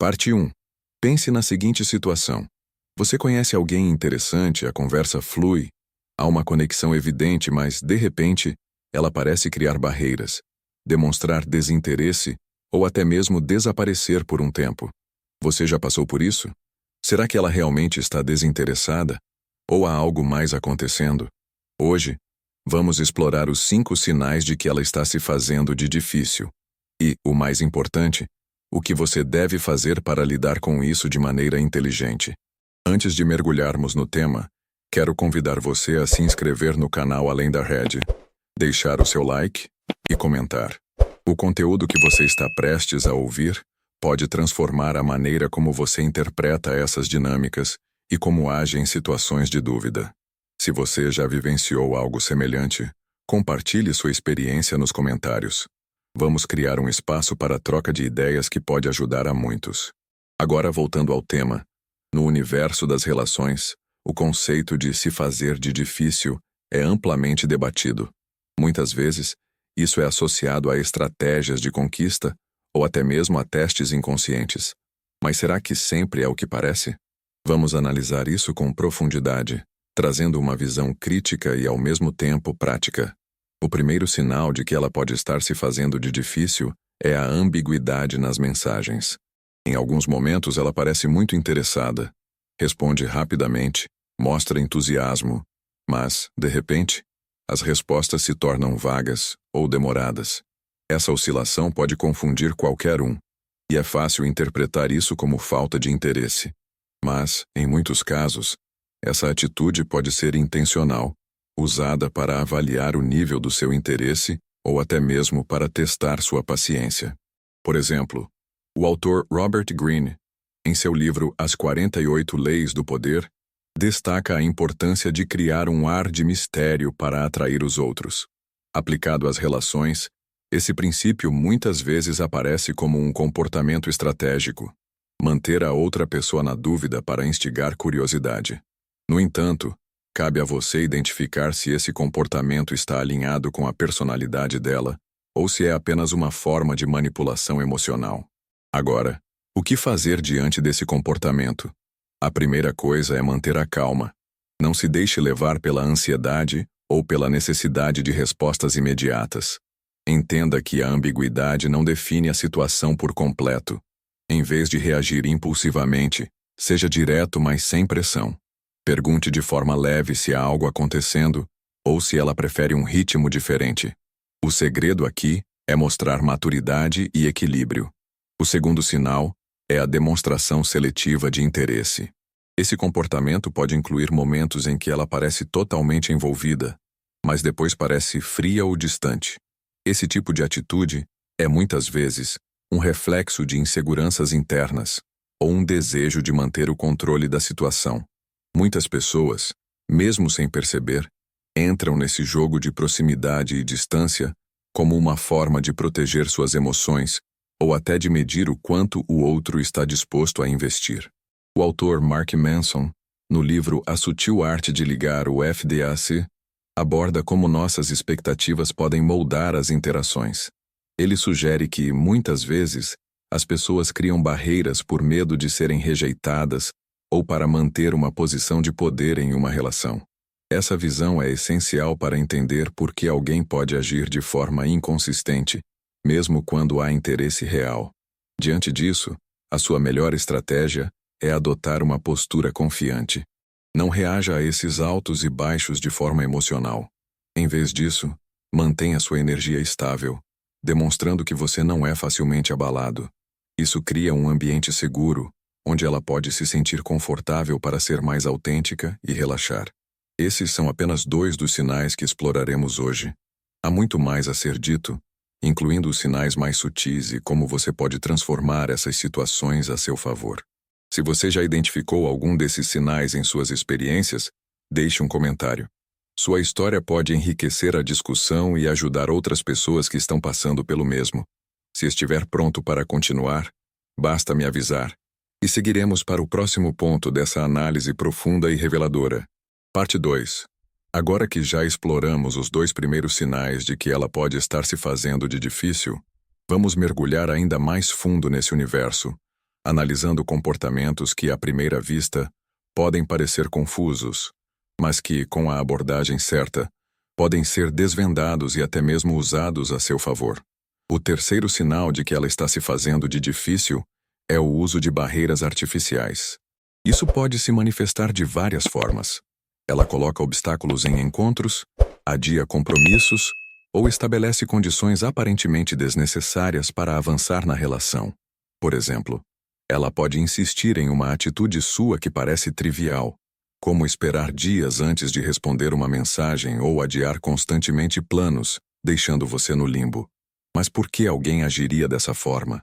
Parte 1. Pense na seguinte situação. Você conhece alguém interessante, a conversa flui, há uma conexão evidente, mas, de repente, ela parece criar barreiras, demonstrar desinteresse ou até mesmo desaparecer por um tempo. Você já passou por isso? Será que ela realmente está desinteressada? Ou há algo mais acontecendo? Hoje, vamos explorar os 5 sinais de que ela está se fazendo de difícil. E, o mais importante, o que você deve fazer para lidar com isso de maneira inteligente. Antes de mergulharmos no tema, quero convidar você a se inscrever no canal Além da Rede, deixar o seu like e comentar. O conteúdo que você está prestes a ouvir pode transformar a maneira como você interpreta essas dinâmicas e como age em situações de dúvida. Se você já vivenciou algo semelhante, compartilhe sua experiência nos comentários. Vamos criar um espaço para troca de ideias que pode ajudar a muitos. Agora, voltando ao tema, no universo das relações, o conceito de se fazer de difícil é amplamente debatido. Muitas vezes, isso é associado a estratégias de conquista ou até mesmo a testes inconscientes. Mas será que sempre é o que parece? Vamos analisar isso com profundidade, trazendo uma visão crítica e ao mesmo tempo prática. O primeiro sinal de que ela pode estar se fazendo de difícil é a ambiguidade nas mensagens. Em alguns momentos ela parece muito interessada, responde rapidamente, mostra entusiasmo, mas, de repente, as respostas se tornam vagas ou demoradas. Essa oscilação pode confundir qualquer um, e é fácil interpretar isso como falta de interesse. Mas, em muitos casos, essa atitude pode ser intencional, usada para avaliar o nível do seu interesse ou até mesmo para testar sua paciência. Por exemplo, o autor Robert Greene, em seu livro As 48 Leis do Poder, destaca a importância de criar um ar de mistério para atrair os outros. Aplicado às relações, esse princípio muitas vezes aparece como um comportamento estratégico, manter a outra pessoa na dúvida para instigar curiosidade. No entanto, cabe a você identificar se esse comportamento está alinhado com a personalidade dela ou se é apenas uma forma de manipulação emocional. Agora, o que fazer diante desse comportamento? A primeira coisa é manter a calma. Não se deixe levar pela ansiedade ou pela necessidade de respostas imediatas. Entenda que a ambiguidade não define a situação por completo. Em vez de reagir impulsivamente, seja direto, mas sem pressão. Pergunte de forma leve se há algo acontecendo ou se ela prefere um ritmo diferente. O segredo aqui é mostrar maturidade e equilíbrio. O segundo sinal é a demonstração seletiva de interesse. Esse comportamento pode incluir momentos em que ela parece totalmente envolvida, mas depois parece fria ou distante. Esse tipo de atitude é muitas vezes um reflexo de inseguranças internas ou um desejo de manter o controle da situação. Muitas pessoas, mesmo sem perceber, entram nesse jogo de proximidade e distância como uma forma de proteger suas emoções ou até de medir o quanto o outro está disposto a investir. O autor Mark Manson, no livro A Sutil Arte de Ligar o FDAC, aborda como nossas expectativas podem moldar as interações. Ele sugere que, muitas vezes, as pessoas criam barreiras por medo de serem rejeitadas ou para manter uma posição de poder em uma relação. Essa visão é essencial para entender por que alguém pode agir de forma inconsistente, mesmo quando há interesse real. Diante disso, a sua melhor estratégia é adotar uma postura confiante. Não reaja a esses altos e baixos de forma emocional. Em vez disso, mantenha sua energia estável, demonstrando que você não é facilmente abalado. Isso cria um ambiente seguro, onde ela pode se sentir confortável para ser mais autêntica e relaxar. Esses são apenas 2 dos sinais que exploraremos hoje. Há muito mais a ser dito, incluindo os sinais mais sutis e como você pode transformar essas situações a seu favor. Se você já identificou algum desses sinais em suas experiências, deixe um comentário. Sua história pode enriquecer a discussão e ajudar outras pessoas que estão passando pelo mesmo. Se estiver pronto para continuar, basta me avisar. E seguiremos para o próximo ponto dessa análise profunda e reveladora. Parte 2. Agora que já exploramos os 2 primeiros sinais de que ela pode estar se fazendo de difícil, vamos mergulhar ainda mais fundo nesse universo, analisando comportamentos que, à primeira vista, podem parecer confusos, mas que, com a abordagem certa, podem ser desvendados e até mesmo usados a seu favor. O terceiro sinal de que ela está se fazendo de difícil é o uso de barreiras artificiais. Isso pode se manifestar de várias formas. Ela coloca obstáculos em encontros, adia compromissos ou estabelece condições aparentemente desnecessárias para avançar na relação. Por exemplo, ela pode insistir em uma atitude sua que parece trivial, como esperar dias antes de responder uma mensagem ou adiar constantemente planos, deixando você no limbo. Mas por que alguém agiria dessa forma?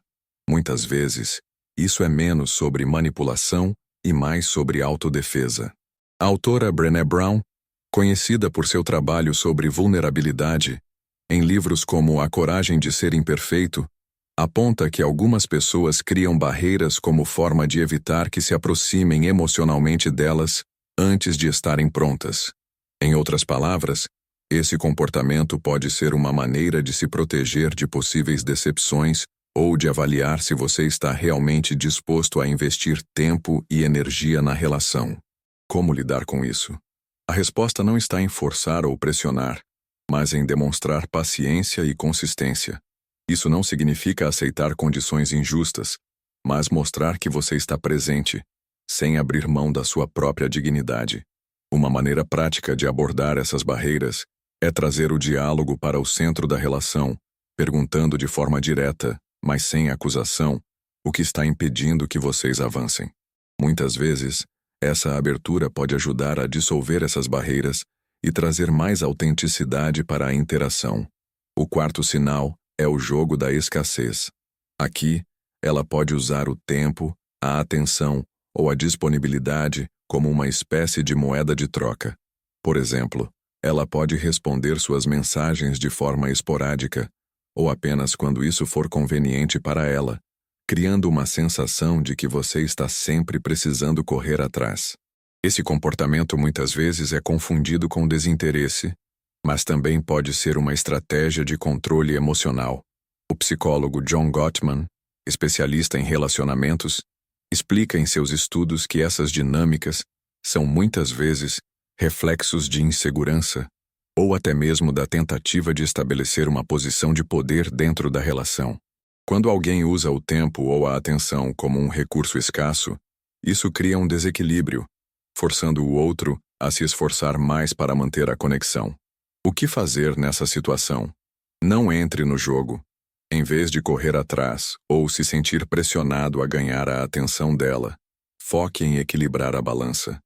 Muitas vezes, isso é menos sobre manipulação e mais sobre autodefesa. A autora Brené Brown, conhecida por seu trabalho sobre vulnerabilidade, em livros como A Coragem de Ser Imperfeito, aponta que algumas pessoas criam barreiras como forma de evitar que se aproximem emocionalmente delas antes de estarem prontas. Em outras palavras, esse comportamento pode ser uma maneira de se proteger de possíveis decepções ou de avaliar se você está realmente disposto a investir tempo e energia na relação. Como lidar com isso? A resposta não está em forçar ou pressionar, mas em demonstrar paciência e consistência. Isso não significa aceitar condições injustas, mas mostrar que você está presente, sem abrir mão da sua própria dignidade. Uma maneira prática de abordar essas barreiras é trazer o diálogo para o centro da relação, perguntando de forma direta, mas sem acusação, o que está impedindo que vocês avancem. Muitas vezes, essa abertura pode ajudar a dissolver essas barreiras e trazer mais autenticidade para a interação. O quarto sinal é o jogo da escassez. Aqui, ela pode usar o tempo, a atenção ou a disponibilidade como uma espécie de moeda de troca. Por exemplo, ela pode responder suas mensagens de forma esporádica, ou apenas quando isso for conveniente para ela, criando uma sensação de que você está sempre precisando correr atrás. Esse comportamento muitas vezes é confundido com desinteresse, mas também pode ser uma estratégia de controle emocional. O psicólogo John Gottman, especialista em relacionamentos, explica em seus estudos que essas dinâmicas são muitas vezes reflexos de insegurança ou até mesmo da tentativa de estabelecer uma posição de poder dentro da relação. Quando alguém usa o tempo ou a atenção como um recurso escasso, isso cria um desequilíbrio, forçando o outro a se esforçar mais para manter a conexão. O que fazer nessa situação? Não entre no jogo. Em vez de correr atrás ou se sentir pressionado a ganhar a atenção dela, foque em equilibrar a balança.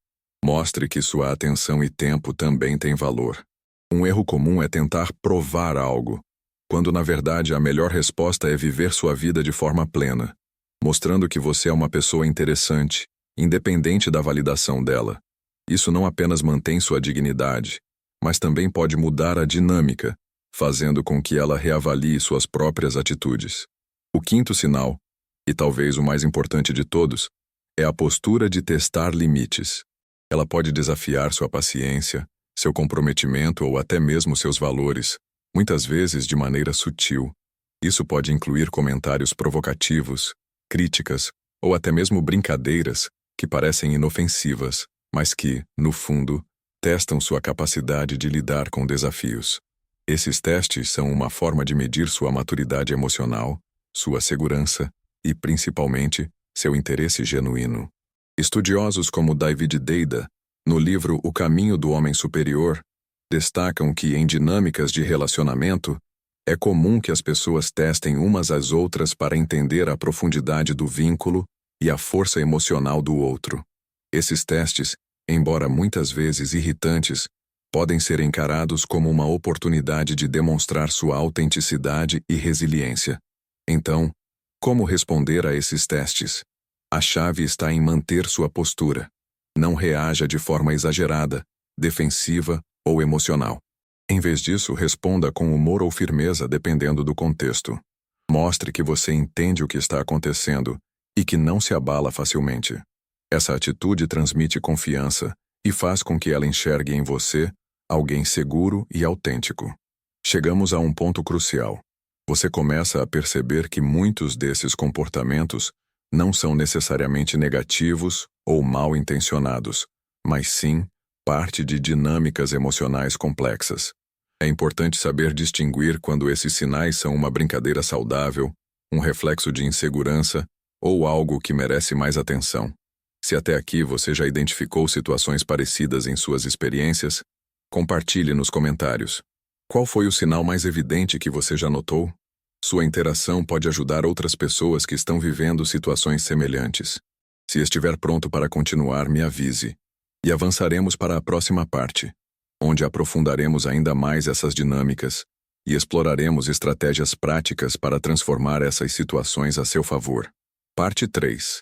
Mostre que sua atenção e tempo também têm valor. Um erro comum é tentar provar algo, quando na verdade a melhor resposta é viver sua vida de forma plena, mostrando que você é uma pessoa interessante, independente da validação dela. Isso não apenas mantém sua dignidade, mas também pode mudar a dinâmica, fazendo com que ela reavalie suas próprias atitudes. O quinto sinal, e talvez o mais importante de todos, é a postura de testar limites. Ela pode desafiar sua paciência, seu comprometimento ou até mesmo seus valores, muitas vezes de maneira sutil. Isso pode incluir comentários provocativos, críticas ou até mesmo brincadeiras que parecem inofensivas, mas que, no fundo, testam sua capacidade de lidar com desafios. Esses testes são uma forma de medir sua maturidade emocional, sua segurança e, principalmente, seu interesse genuíno. Estudiosos como David Deida, no livro O Caminho do Homem Superior, destacam que em dinâmicas de relacionamento, é comum que as pessoas testem umas às outras para entender a profundidade do vínculo e a força emocional do outro. Esses testes, embora muitas vezes irritantes, podem ser encarados como uma oportunidade de demonstrar sua autenticidade e resiliência. Então, como responder a esses testes? A chave está em manter sua postura. Não reaja de forma exagerada, defensiva ou emocional. Em vez disso, responda com humor ou firmeza dependendo do contexto. Mostre que você entende o que está acontecendo e que não se abala facilmente. Essa atitude transmite confiança e faz com que ela enxergue em você alguém seguro e autêntico. Chegamos a um ponto crucial. Você começa a perceber que muitos desses comportamentos não são necessariamente negativos ou mal intencionados, mas sim parte de dinâmicas emocionais complexas. É importante saber distinguir quando esses sinais são uma brincadeira saudável, um reflexo de insegurança ou algo que merece mais atenção. Se até aqui você já identificou situações parecidas em suas experiências, compartilhe nos comentários. Qual foi o sinal mais evidente que você já notou? Sua interação pode ajudar outras pessoas que estão vivendo situações semelhantes. Se estiver pronto para continuar, me avise. E avançaremos para a próxima parte, onde aprofundaremos ainda mais essas dinâmicas e exploraremos estratégias práticas para transformar essas situações a seu favor. Parte 3.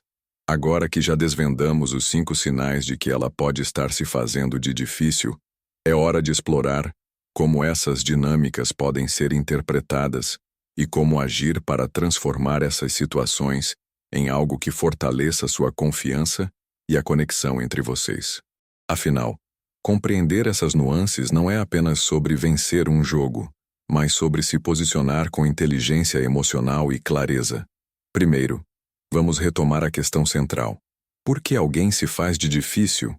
Agora que já desvendamos os 5 sinais de que ela pode estar se fazendo de difícil, é hora de explorar como essas dinâmicas podem ser interpretadas e como agir para transformar essas situações em algo que fortaleça sua confiança e a conexão entre vocês. Afinal, compreender essas nuances não é apenas sobre vencer um jogo, mas sobre se posicionar com inteligência emocional e clareza. Primeiro, vamos retomar a questão central. Por que alguém se faz de difícil?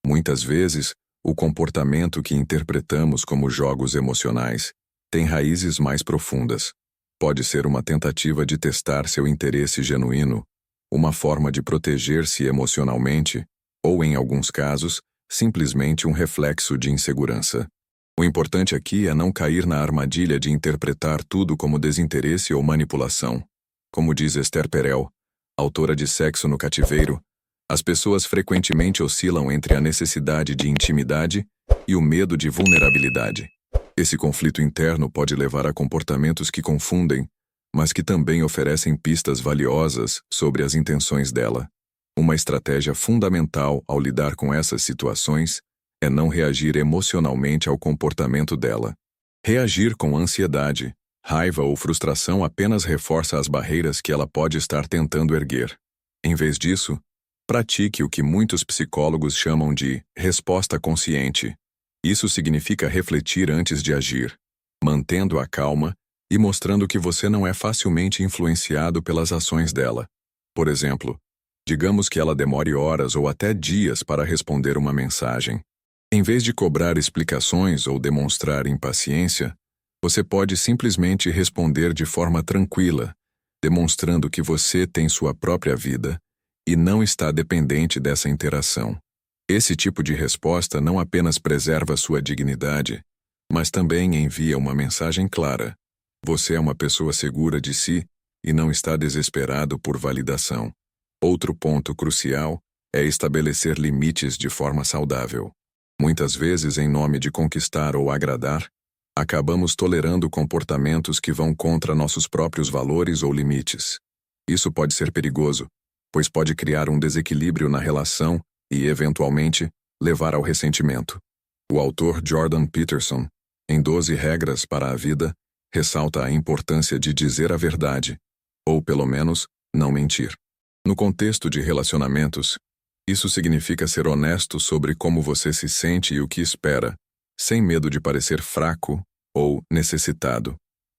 Muitas vezes, o comportamento que interpretamos como jogos emocionais tem raízes mais profundas. Pode ser uma tentativa de testar seu interesse genuíno, uma forma de proteger-se emocionalmente, ou, em alguns casos, simplesmente um reflexo de insegurança. O importante aqui é não cair na armadilha de interpretar tudo como desinteresse ou manipulação. Como diz Esther Perel, autora de Sexo no Cativeiro, as pessoas frequentemente oscilam entre a necessidade de intimidade e o medo de vulnerabilidade. Esse conflito interno pode levar a comportamentos que confundem, mas que também oferecem pistas valiosas sobre as intenções dela. Uma estratégia fundamental ao lidar com essas situações é não reagir emocionalmente ao comportamento dela. Reagir com ansiedade, raiva ou frustração apenas reforça as barreiras que ela pode estar tentando erguer. Em vez disso, pratique o que muitos psicólogos chamam de resposta consciente. Isso significa refletir antes de agir, mantendo a calma e mostrando que você não é facilmente influenciado pelas ações dela. Por exemplo, digamos que ela demore horas ou até dias para responder uma mensagem. Em vez de cobrar explicações ou demonstrar impaciência, você pode simplesmente responder de forma tranquila, demonstrando que você tem sua própria vida e não está dependente dessa interação. Esse tipo de resposta não apenas preserva sua dignidade, mas também envia uma mensagem clara. Você é uma pessoa segura de si e não está desesperado por validação. Outro ponto crucial é estabelecer limites de forma saudável. Muitas vezes, em nome de conquistar ou agradar, acabamos tolerando comportamentos que vão contra nossos próprios valores ou limites. Isso pode ser perigoso, pois pode criar um desequilíbrio na relação e, eventualmente, levar ao ressentimento. O autor Jordan Peterson, em 12 Regras para a Vida, ressalta a importância de dizer a verdade, ou pelo menos, não mentir. No contexto de relacionamentos, isso significa ser honesto sobre como você se sente e o que espera, sem medo de parecer fraco ou necessitado.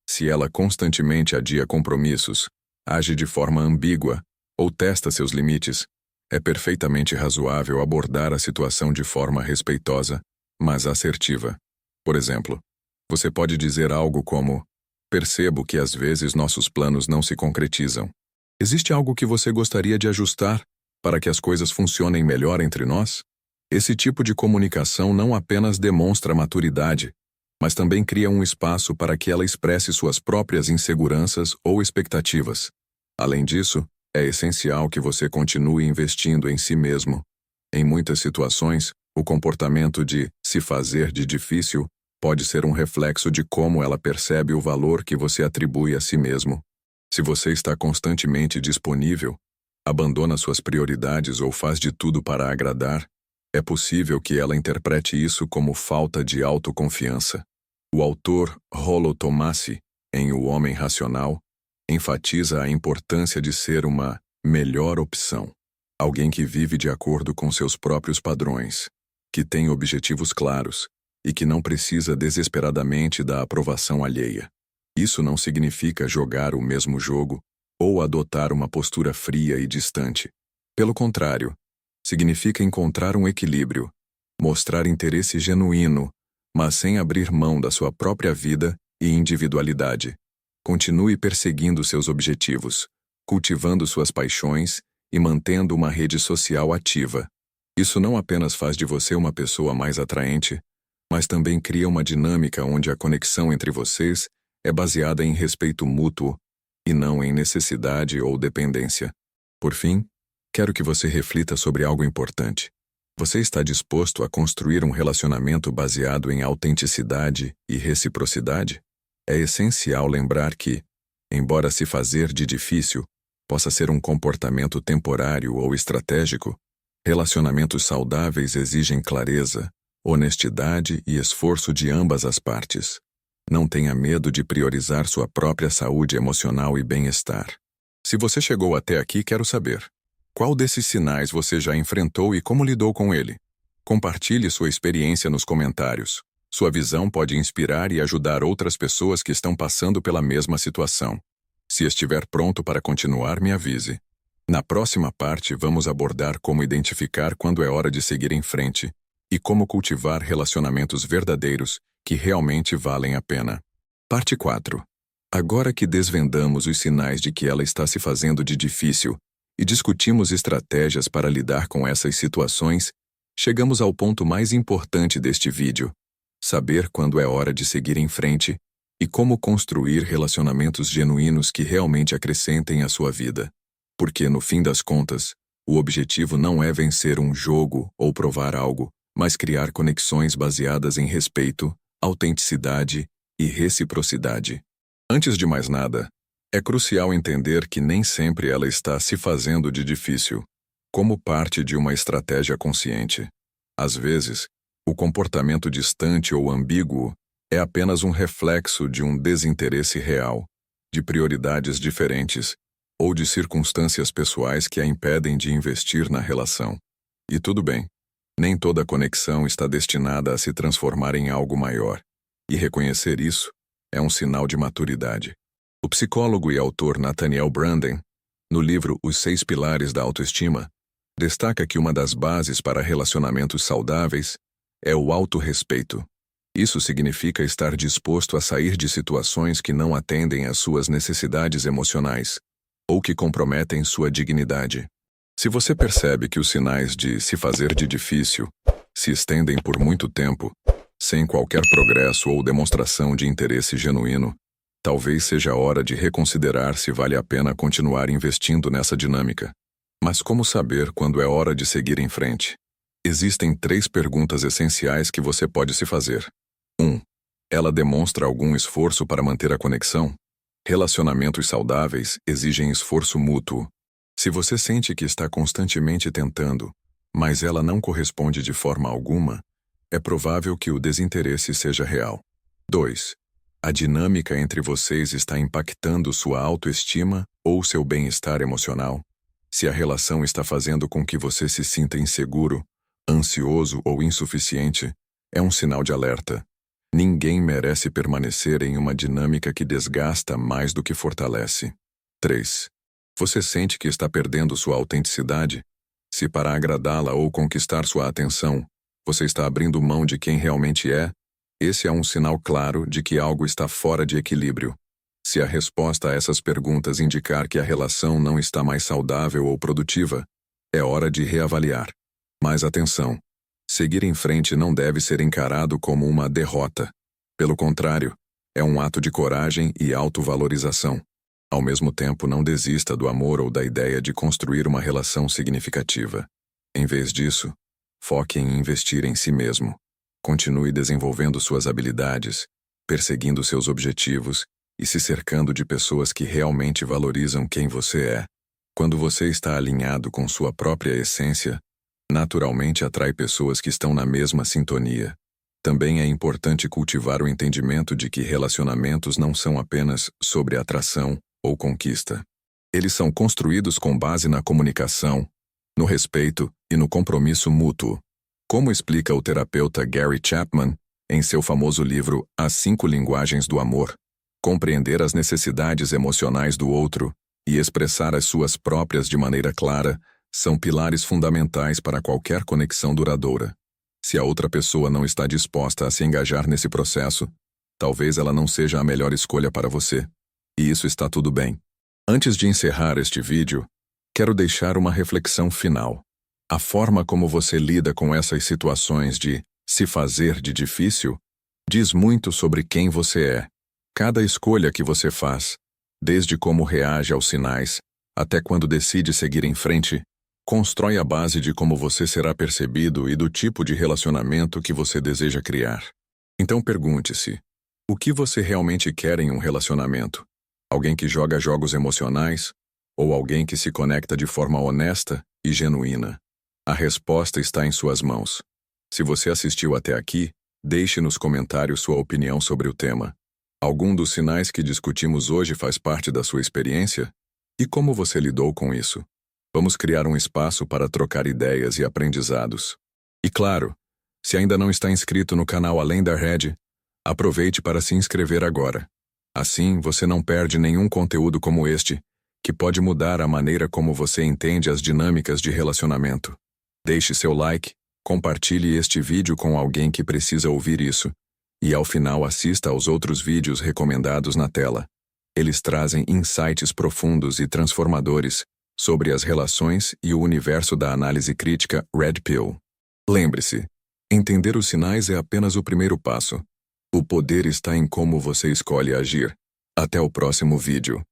Se ela constantemente adia compromissos, age de forma ambígua ou testa seus limites, é perfeitamente razoável abordar a situação de forma respeitosa, mas assertiva. Por exemplo, você pode dizer algo como: percebo que às vezes nossos planos não se concretizam. Existe algo que você gostaria de ajustar para que as coisas funcionem melhor entre nós? Esse tipo de comunicação não apenas demonstra maturidade, mas também cria um espaço para que ela expresse suas próprias inseguranças ou expectativas. Além disso, é essencial que você continue investindo em si mesmo. Em muitas situações, o comportamento de se fazer de difícil pode ser um reflexo de como ela percebe o valor que você atribui a si mesmo. Se você está constantemente disponível, abandona suas prioridades ou faz de tudo para agradar, é possível que ela interprete isso como falta de autoconfiança. O autor Rollo Tomassi, em O Homem Racional, enfatiza a importância de ser uma melhor opção. Alguém que vive de acordo com seus próprios padrões, que tem objetivos claros e que não precisa desesperadamente da aprovação alheia. Isso não significa jogar o mesmo jogo, ou adotar uma postura fria e distante. Pelo contrário, significa encontrar um equilíbrio, mostrar interesse genuíno, mas sem abrir mão da sua própria vida e individualidade. Continue perseguindo seus objetivos, cultivando suas paixões e mantendo uma rede social ativa. Isso não apenas faz de você uma pessoa mais atraente, mas também cria uma dinâmica onde a conexão entre vocês é baseada em respeito mútuo e não em necessidade ou dependência. Por fim, quero que você reflita sobre algo importante. Você está disposto a construir um relacionamento baseado em autenticidade e reciprocidade? É essencial lembrar que, embora se fazer de difícil possa ser um comportamento temporário ou estratégico, relacionamentos saudáveis exigem clareza, honestidade e esforço de ambas as partes. Não tenha medo de priorizar sua própria saúde emocional e bem-estar. Se você chegou até aqui, quero saber: qual desses sinais você já enfrentou e como lidou com ele? Compartilhe sua experiência nos comentários. Sua visão pode inspirar e ajudar outras pessoas que estão passando pela mesma situação. Se estiver pronto para continuar, me avise. Na próxima parte, vamos abordar como identificar quando é hora de seguir em frente e como cultivar relacionamentos verdadeiros que realmente valem a pena. Parte 4. Agora que desvendamos os sinais de que ela está se fazendo de difícil e discutimos estratégias para lidar com essas situações, chegamos ao ponto mais importante deste vídeo: saber quando é hora de seguir em frente e como construir relacionamentos genuínos que realmente acrescentem à sua vida. Porque, no fim das contas, o objetivo não é vencer um jogo ou provar algo, mas criar conexões baseadas em respeito, autenticidade e reciprocidade. Antes de mais nada, é crucial entender que nem sempre ela está se fazendo de difícil, como parte de uma estratégia consciente. Às vezes, o comportamento distante ou ambíguo é apenas um reflexo de um desinteresse real, de prioridades diferentes ou de circunstâncias pessoais que a impedem de investir na relação. E tudo bem, nem toda conexão está destinada a se transformar em algo maior, e reconhecer isso é um sinal de maturidade. O psicólogo e autor Nathaniel Branden, no livro Os 6 Pilares da Autoestima, destaca que uma das bases para relacionamentos saudáveis é o autorrespeito. Isso significa estar disposto a sair de situações que não atendem às suas necessidades emocionais ou que comprometem sua dignidade. Se você percebe que os sinais de se fazer de difícil se estendem por muito tempo, sem qualquer progresso ou demonstração de interesse genuíno, talvez seja a hora de reconsiderar se vale a pena continuar investindo nessa dinâmica. Mas como saber quando é hora de seguir em frente? Existem 3 perguntas essenciais que você pode se fazer. 1. Ela demonstra algum esforço para manter a conexão? Relacionamentos saudáveis exigem esforço mútuo. Se você sente que está constantemente tentando, mas ela não corresponde de forma alguma, é provável que o desinteresse seja real. 2. A dinâmica entre vocês está impactando sua autoestima ou seu bem-estar emocional? Se a relação está fazendo com que você se sinta inseguro, ansioso ou insuficiente, é um sinal de alerta. Ninguém merece permanecer em uma dinâmica que desgasta mais do que fortalece. 3. Você sente que está perdendo sua autenticidade? Se para agradá-la ou conquistar sua atenção, você está abrindo mão de quem realmente é, esse é um sinal claro de que algo está fora de equilíbrio. Se a resposta a essas perguntas indicar que a relação não está mais saudável ou produtiva, é hora de reavaliar. Mas atenção! Seguir em frente não deve ser encarado como uma derrota. Pelo contrário, é um ato de coragem e autovalorização. Ao mesmo tempo, não desista do amor ou da ideia de construir uma relação significativa. Em vez disso, foque em investir em si mesmo. Continue desenvolvendo suas habilidades, perseguindo seus objetivos e se cercando de pessoas que realmente valorizam quem você é. Quando você está alinhado com sua própria essência, naturalmente atrai pessoas que estão na mesma sintonia. Também é importante cultivar o entendimento de que relacionamentos não são apenas sobre atração ou conquista. Eles são construídos com base na comunicação, no respeito e no compromisso mútuo. Como explica o terapeuta Gary Chapman em seu famoso livro As 5 Linguagens do Amor, compreender as necessidades emocionais do outro e expressar as suas próprias de maneira clara são pilares fundamentais para qualquer conexão duradoura. Se a outra pessoa não está disposta a se engajar nesse processo, talvez ela não seja a melhor escolha para você. E isso está tudo bem. Antes de encerrar este vídeo, quero deixar uma reflexão final. A forma como você lida com essas situações de se fazer de difícil diz muito sobre quem você é. Cada escolha que você faz, desde como reage aos sinais até quando decide seguir em frente, constrói a base de como você será percebido e do tipo de relacionamento que você deseja criar. Então pergunte-se: o que você realmente quer em um relacionamento? Alguém que joga jogos emocionais? Ou alguém que se conecta de forma honesta e genuína? A resposta está em suas mãos. Se você assistiu até aqui, deixe nos comentários sua opinião sobre o tema. Algum dos sinais que discutimos hoje faz parte da sua experiência? E como você lidou com isso? Vamos criar um espaço para trocar ideias e aprendizados. E claro, se ainda não está inscrito no canal Além da Rede, aproveite para se inscrever agora. Assim, você não perde nenhum conteúdo como este, que pode mudar a maneira como você entende as dinâmicas de relacionamento. Deixe seu like, compartilhe este vídeo com alguém que precisa ouvir isso, e ao final assista aos outros vídeos recomendados na tela. Eles trazem insights profundos e transformadores sobre as relações e o universo da análise crítica Red Pill. Lembre-se, entender os sinais é apenas o primeiro passo. O poder está em como você escolhe agir. Até o próximo vídeo.